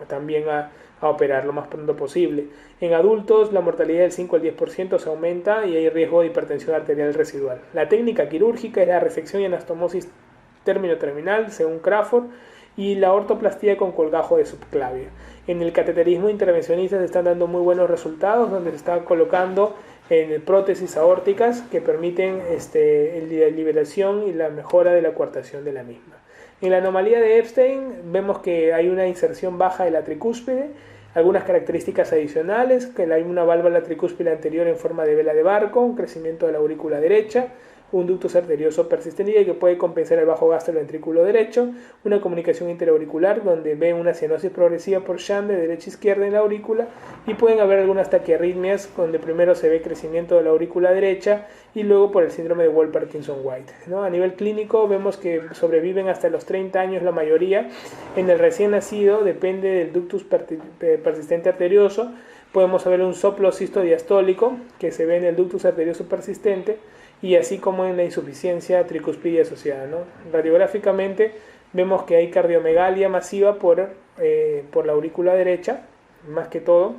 también a operar lo más pronto posible. En adultos, la mortalidad del 5 al 10% se aumenta y hay riesgo de hipertensión arterial residual. La técnica quirúrgica es la resección y anastomosis término-terminal, según Crawford, y la ortoplastía con colgajo de subclavia. En el cateterismo intervencionista se están dando muy buenos resultados, donde se están colocando en prótesis aórticas que permiten la liberación y la mejora de la coartación de la misma. En la anomalía de Epstein vemos que hay una inserción baja de la tricúspide, algunas características adicionales, que hay una válvula tricúspide anterior en forma de vela de barco, un crecimiento de la aurícula derecha, un ductus arterioso persistente que puede compensar el bajo gasto del ventrículo derecho, una comunicación interauricular donde ve una cianosis progresiva por shunt de derecha a izquierda en la aurícula, y pueden haber algunas taquiarritmias donde primero se ve crecimiento de la aurícula derecha y luego por el síndrome de Wolff-Parkinson-White, ¿no? A nivel clínico vemos que sobreviven hasta los 30 años la mayoría. En el recién nacido depende del ductus persistente arterioso. Podemos ver un soplo cistodiastólico que se ve en el ductus arterioso persistente, y así como en la insuficiencia tricuspidia asociada, ¿no? Radiográficamente vemos que hay cardiomegalia masiva por la aurícula derecha, más que todo.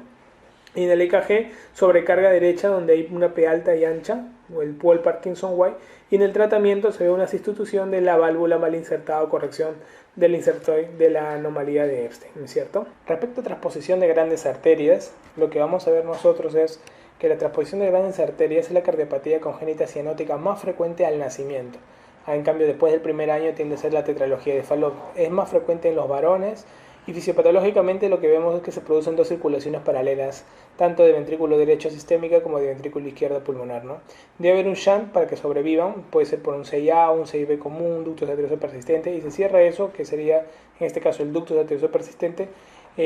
Y en el EKG, sobrecarga derecha, donde hay una P alta y ancha, o el Wolff-Parkinson-White, y en el tratamiento se ve una sustitución de la válvula mal insertada o corrección del insertoide de la anomalía de Epstein, ¿no es cierto? Respecto a transposición de grandes arterias, lo que vamos a ver nosotros es que la transposición de grandes arterias es la cardiopatía congénita cianótica más frecuente al nacimiento. En cambio, después del primer año tiende a ser la tetralogía de Fallot. Es más frecuente en los varones, y fisiopatológicamente lo que vemos es que se producen dos circulaciones paralelas, tanto de ventrículo derecho sistémica como de ventrículo izquierdo pulmonar, ¿no? Debe haber un shunt para que sobrevivan, puede ser por un 6A o un 6B común, un ductus arterioso persistente, y se cierra eso, que sería en este caso el ductus arterioso persistente,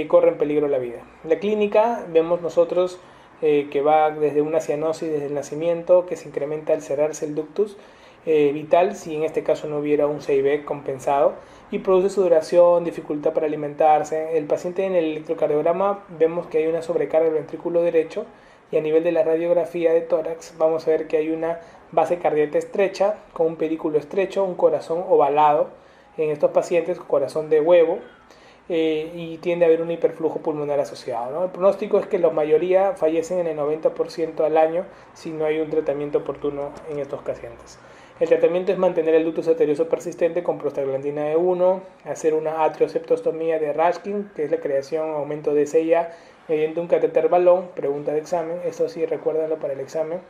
corre en peligro la vida. En la clínica vemos nosotros que va desde una cianosis desde el nacimiento, que se incrementa al cerrarse el ductus vital, si en este caso no hubiera un 6B compensado, y produce sudoración, dificultad para alimentarse. El paciente en el electrocardiograma vemos que hay una sobrecarga del ventrículo derecho, y a nivel de la radiografía de tórax vamos a ver que hay una base cardíaca estrecha, con un pedículo estrecho, un corazón ovalado en estos pacientes, corazón de huevo. y tiende a haber un hiperflujo pulmonar asociado, ¿no? El pronóstico es que la mayoría fallecen en el 90% al año si no hay un tratamiento oportuno en estos pacientes. El tratamiento es mantener el ductus arterioso persistente con prostaglandina E1, hacer una atrioseptostomía de Rashkin, que es la creación o aumento de CIA mediante un catéter balón, pregunta de examen, esto sí recuérdenlo para el examen.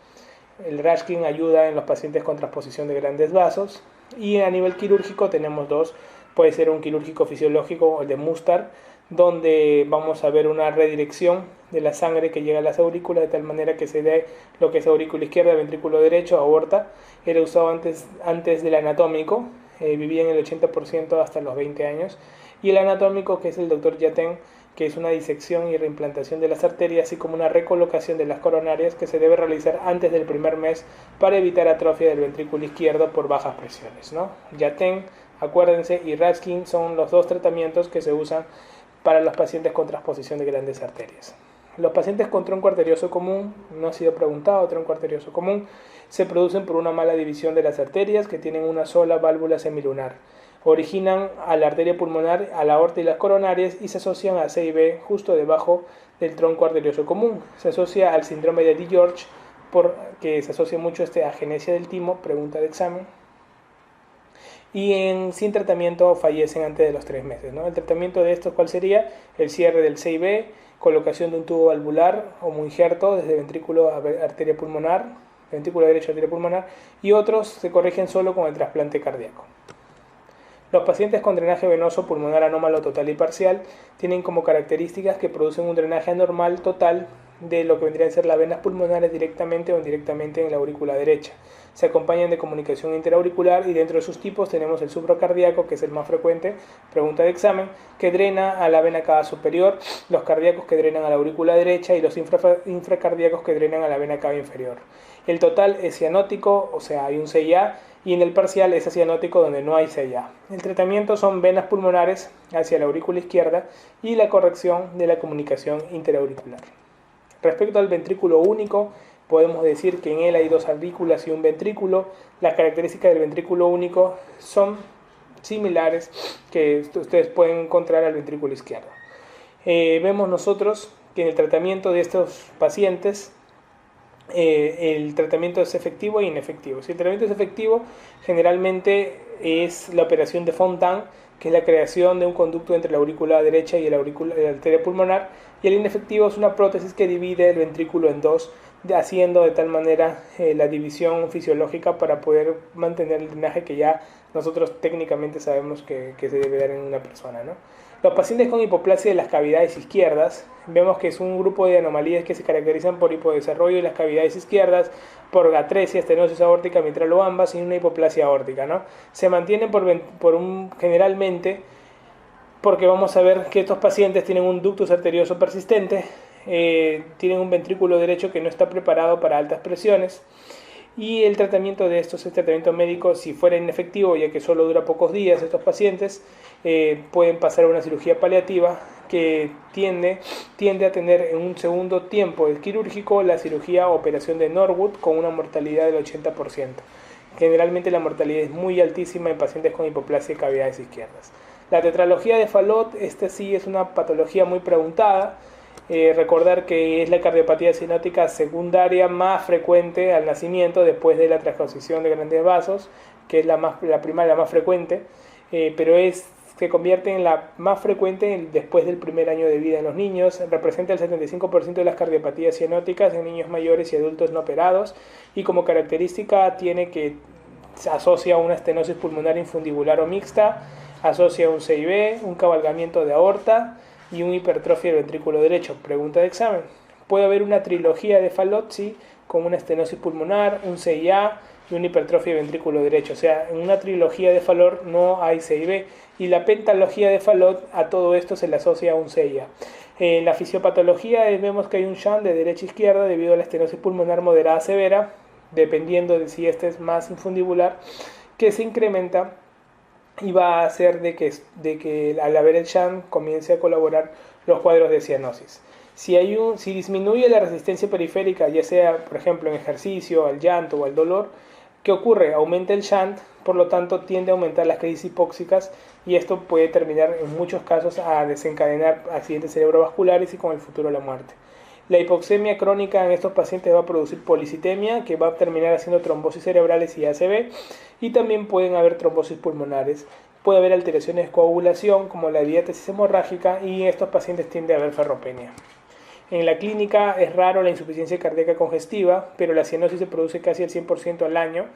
El Rashkin ayuda en los pacientes con transposición de grandes vasos, y a nivel quirúrgico tenemos dos, puede ser un quirúrgico fisiológico o el de Mustar, donde vamos a ver una redirección de la sangre que llega a las aurículas de tal manera que se dé lo que es aurícula izquierda, ventrículo derecho, aorta. Era usado antes del anatómico, vivía en el 80% hasta los 20 años, y el anatómico, que es el doctor Yaten, que es una disección y reimplantación de las arterias, así como una recolocación de las coronarias que se debe realizar antes del primer mes para evitar atrofia del ventrículo izquierdo por bajas presiones, ¿no? Yaten, acuérdense, y Rashkin son los dos tratamientos que se usan para los pacientes con transposición de grandes arterias. Los pacientes con tronco arterioso común, no ha sido preguntado, tronco arterioso común, se producen por una mala división de las arterias que tienen una sola válvula semilunar. Originan a la arteria pulmonar, a la aorta y las coronarias y se asocian a C y B justo debajo del tronco arterioso común. Se asocia al síndrome de DiGeorge, porque se asocia mucho a agenesia del timo, pregunta de examen. Y sin tratamiento fallecen antes de los 3 meses, ¿no? El tratamiento de estos, ¿cuál sería? El cierre del C y B, colocación de un tubo valvular o un injerto desde ventrículo a arteria pulmonar, ventrículo derecho a arteria pulmonar, y otros se corrigen solo con el trasplante cardíaco. Los pacientes con drenaje venoso pulmonar anómalo total y parcial tienen como características que producen un drenaje anormal total de lo que vendrían a ser las venas pulmonares directamente o indirectamente en la aurícula derecha. Se acompañan de comunicación interauricular y dentro de sus tipos tenemos el supracardíaco, que es el más frecuente, pregunta de examen, que drena a la vena cava superior, los cardíacos que drenan a la aurícula derecha y los infracardíacos que drenan a la vena cava inferior. El total es cianótico, o sea, hay un CIA, y en el parcial es cianótico donde no hay CIA. El tratamiento son venas pulmonares hacia la aurícula izquierda y la corrección de la comunicación interauricular. Respecto al ventrículo único, podemos decir que en él hay 2 aurículas y un ventrículo. Las características del ventrículo único son similares que ustedes pueden encontrar al ventrículo izquierdo. Vemos nosotros que en el tratamiento de estos pacientes el tratamiento es efectivo e inefectivo. Si el tratamiento es efectivo, generalmente es la operación de Fontan, que es la creación de un conducto entre la aurícula derecha y la arteria pulmonar, y el inefectivo es una prótesis que divide el ventrículo en 2, haciendo de tal manera la división fisiológica para poder mantener el drenaje que ya nosotros técnicamente sabemos que se debe dar en una persona, ¿no? Los pacientes con hipoplasia de las cavidades izquierdas, vemos que es un grupo de anomalías que se caracterizan por hipodesarrollo de las cavidades izquierdas, por atresia, estenosis aórtica mitral o ambas, y una hipoplasia aórtica, ¿no? Se mantienen generalmente porque vamos a ver que estos pacientes tienen un ductus arterioso persistente, tienen un ventrículo derecho que no está preparado para altas presiones, y el tratamiento de estos, el tratamiento médico, si fuera inefectivo, ya que solo dura pocos días, estos pacientes pueden pasar a una cirugía paliativa que tiende a tener en un segundo tiempo el quirúrgico la cirugía o operación de Norwood con una mortalidad del 80%. Generalmente la mortalidad es muy altísima en pacientes con hipoplasia de cavidades izquierdas. La tetralogía de Fallot, esta sí es una patología muy preguntada. Recordar que es la cardiopatía cianótica secundaria más frecuente al nacimiento después de la transposición de grandes vasos, que es la primaria, la más frecuente, pero se convierte en la más frecuente después del primer año de vida en los niños. Representa el 75% de las cardiopatías cianóticas en niños mayores y adultos no operados, y como característica tiene que se asocia a una estenosis pulmonar infundibular o mixta, asocia un CIB, un cabalgamiento de aorta y una hipertrofia del ventrículo derecho. Pregunta de examen. Puede haber una trilogía de Fallot, sí, con una estenosis pulmonar, un CIA y una hipertrofia del ventrículo derecho. O sea, en una trilogía de Fallot no hay CIB, y la pentalogía de Fallot a todo esto se le asocia a un CIA. En la fisiopatología vemos que hay un shunt de derecha a izquierda debido a la estenosis pulmonar moderada severa, dependiendo de si este es más infundibular, que se incrementa y va a hacer de que al haber el shunt comience a colaborar los cuadros de cianosis. Si disminuye la resistencia periférica, ya sea por ejemplo en ejercicio, al llanto o al dolor, ¿Qué ocurre? Aumenta el shunt, por lo tanto tiende a aumentar las crisis hipóxicas y esto puede terminar en muchos casos a desencadenar accidentes cerebrovasculares y con el futuro la muerte. La hipoxemia crónica en estos pacientes va a producir policitemia, que va a terminar haciendo trombosis cerebrales y ACV, y también pueden haber trombosis pulmonares. Puede haber alteraciones de coagulación como la diátesis hemorrágica y en estos pacientes tiende a haber ferropenia. En la clínica es raro la insuficiencia cardíaca congestiva, pero la cianosis se produce casi al 100% al año.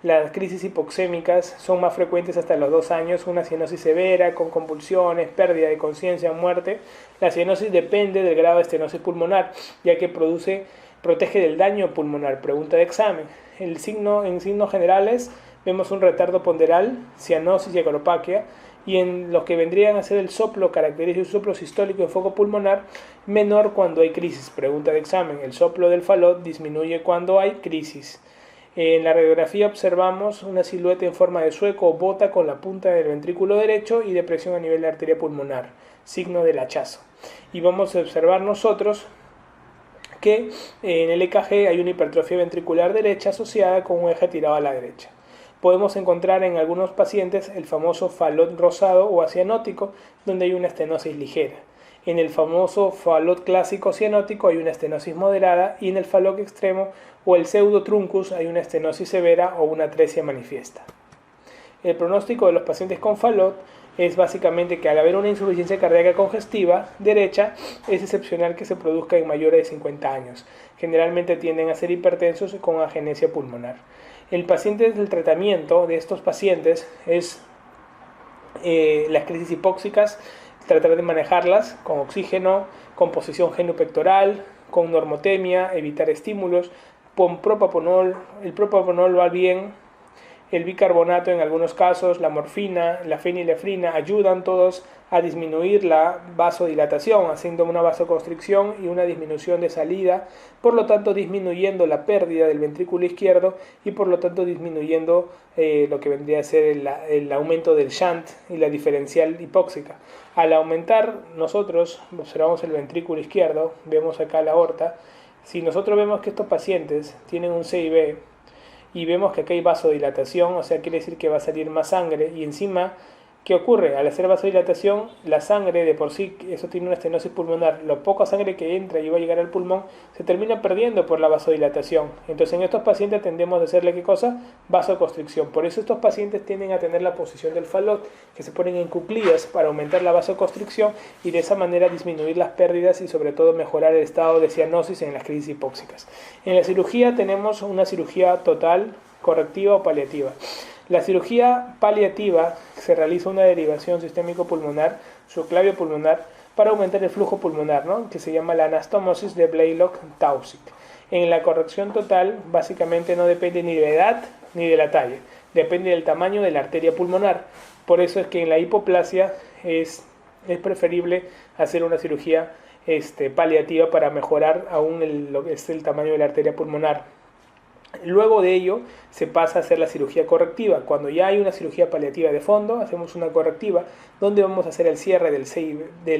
Las crisis hipoxémicas son más frecuentes hasta los 2 años, una cianosis severa con convulsiones, pérdida de conciencia, muerte. La cianosis depende del grado de estenosis pulmonar, ya que protege del daño pulmonar. Pregunta de examen. En signos generales vemos un retardo ponderal, cianosis y acropaquia, y en lo que vendrían a ser el soplo característico, soplo sistólico en foco pulmonar, menor cuando hay crisis. Pregunta de examen. El soplo del falot disminuye cuando hay crisis. En la radiografía observamos una silueta en forma de sueco o bota con la punta del ventrículo derecho y depresión a nivel de arteria pulmonar, signo del hachazo. Y vamos a observar nosotros que en el EKG hay una hipertrofia ventricular derecha asociada con un eje tirado a la derecha. Podemos encontrar en algunos pacientes el famoso falot rosado o acianótico, donde hay una estenosis ligera. En el famoso falot clásico cianótico hay una estenosis moderada y en el falot extremo o el pseudotruncus hay una estenosis severa o una atresia manifiesta. El pronóstico de los pacientes con falot es básicamente que al haber una insuficiencia cardíaca congestiva derecha, es excepcional que se produzca en mayores de 50 años. Generalmente tienden a ser hipertensos con agenesia pulmonar. El paciente del tratamiento de estos pacientes es las crisis hipóxicas, tratar de manejarlas con oxígeno, con posición genupectoral, con normotemia, evitar estímulos, con propapanol. El propapanol va bien, el bicarbonato en algunos casos, la morfina, la fenilefrina ayudan todos a disminuir la vasodilatación, haciendo una vasoconstricción y una disminución de salida, por lo tanto disminuyendo la pérdida del ventrículo izquierdo y por lo tanto disminuyendo lo que vendría a ser el aumento del shunt y la diferencial hipóxica. Al aumentar, nosotros observamos el ventrículo izquierdo, vemos acá la aorta. Si nosotros vemos que estos pacientes tienen un CIB y vemos que acá hay vasodilatación, o sea, quiere decir que va a salir más sangre y encima, ¿qué ocurre? Al hacer vasodilatación, la sangre de por sí, eso tiene una estenosis pulmonar, la poca sangre que entra y va a llegar al pulmón, se termina perdiendo por la vasodilatación. Entonces en estos pacientes tendemos a hacerle ¿qué cosa? Vasoconstricción. Por eso estos pacientes tienden a tener la posición del falot, que se ponen en cuclillas para aumentar la vasoconstricción y de esa manera disminuir las pérdidas y sobre todo mejorar el estado de cianosis en las crisis hipóxicas. En la cirugía tenemos una cirugía total, correctiva o paliativa. La cirugía paliativa se realiza una derivación sistémico-pulmonar, subclavio pulmonar, para aumentar el flujo pulmonar, ¿no? Que se llama la anastomosis de Blalock-Taussig. En la corrección total, básicamente no depende ni de la edad ni de la talla, depende del tamaño de la arteria pulmonar. Por eso es que en la hipoplasia es preferible hacer una cirugía paliativa para mejorar aún lo que es el tamaño de la arteria pulmonar. Luego de ello se pasa a hacer la cirugía correctiva. Cuando ya hay una cirugía paliativa de fondo, hacemos una correctiva donde vamos a hacer el cierre del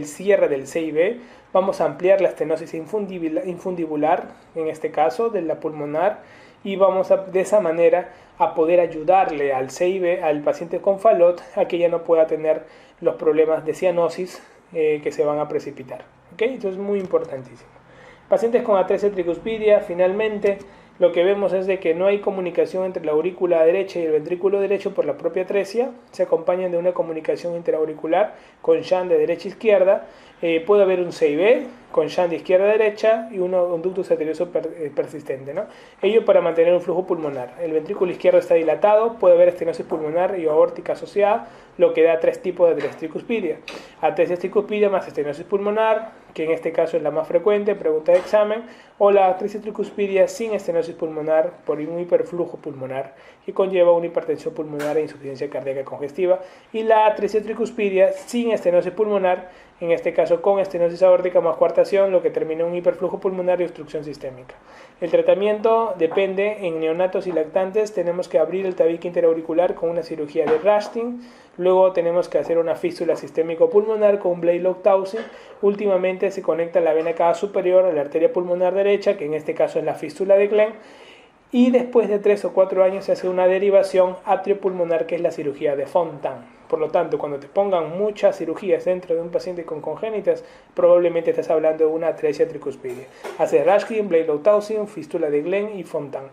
CIB, vamos a ampliar la estenosis infundibular, en este caso de la pulmonar, y vamos de esa manera a poder ayudarle al CIB, al paciente con falot, a que ya no pueda tener los problemas de cianosis que se van a precipitar. ¿Okay? Entonces es muy importantísimo. Pacientes con atresia tricuspidia, finalmente, lo que vemos es de que no hay comunicación entre la aurícula derecha y el ventrículo derecho por la propia atresia, se acompañan de una comunicación interauricular con shunt de derecha a izquierda, puede haber un CIB con shunt de izquierda a derecha y un ductus arterioso persistente, ¿no? Ello para mantener un flujo pulmonar. El ventrículo izquierdo está dilatado, puede haber estenosis pulmonar y aórtica asociada, lo que da 3 tipos de atresia tricuspidia. Atresia tricuspidia más estenosis pulmonar, que en este caso es la más frecuente, pregunta de examen, o la atresia tricuspidia sin estenosis pulmonar por un hiperflujo pulmonar que conlleva una hipertensión pulmonar e insuficiencia cardíaca congestiva, y la atresia tricuspidia sin estenosis pulmonar, en este caso con estenosis aórtica más coartación, lo que termina en un hiperflujo pulmonar y obstrucción sistémica. El tratamiento depende. En neonatos y lactantes tenemos que abrir el tabique interauricular con una cirugía de Rasting, luego tenemos que hacer una fístula sistémico-pulmonar con un Blalock-Taussig. Últimamente se conecta la vena cava superior a la arteria pulmonar derecha, que en este caso es la fístula de Glenn, Y después de 3 o 4 años se hace una derivación atriopulmonar, que es la cirugía de Fontan. Por lo tanto, cuando te pongan muchas cirugías dentro de un paciente con congénitas, probablemente estás hablando de una atresia tricuspidia. Hace Rashkin, Blalow-Townsend, fístula de Glenn y Fontan.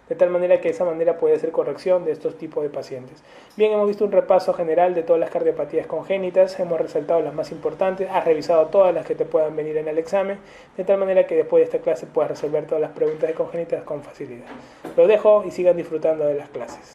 De tal manera que de esa manera puede hacer corrección de estos tipos de pacientes. Bien, hemos visto un repaso general de todas las cardiopatías congénitas, hemos resaltado las más importantes, has revisado todas las que te puedan venir en el examen, de tal manera que después de esta clase puedas resolver todas las preguntas de congénitas con facilidad. Lo dejo y sigan disfrutando de las clases.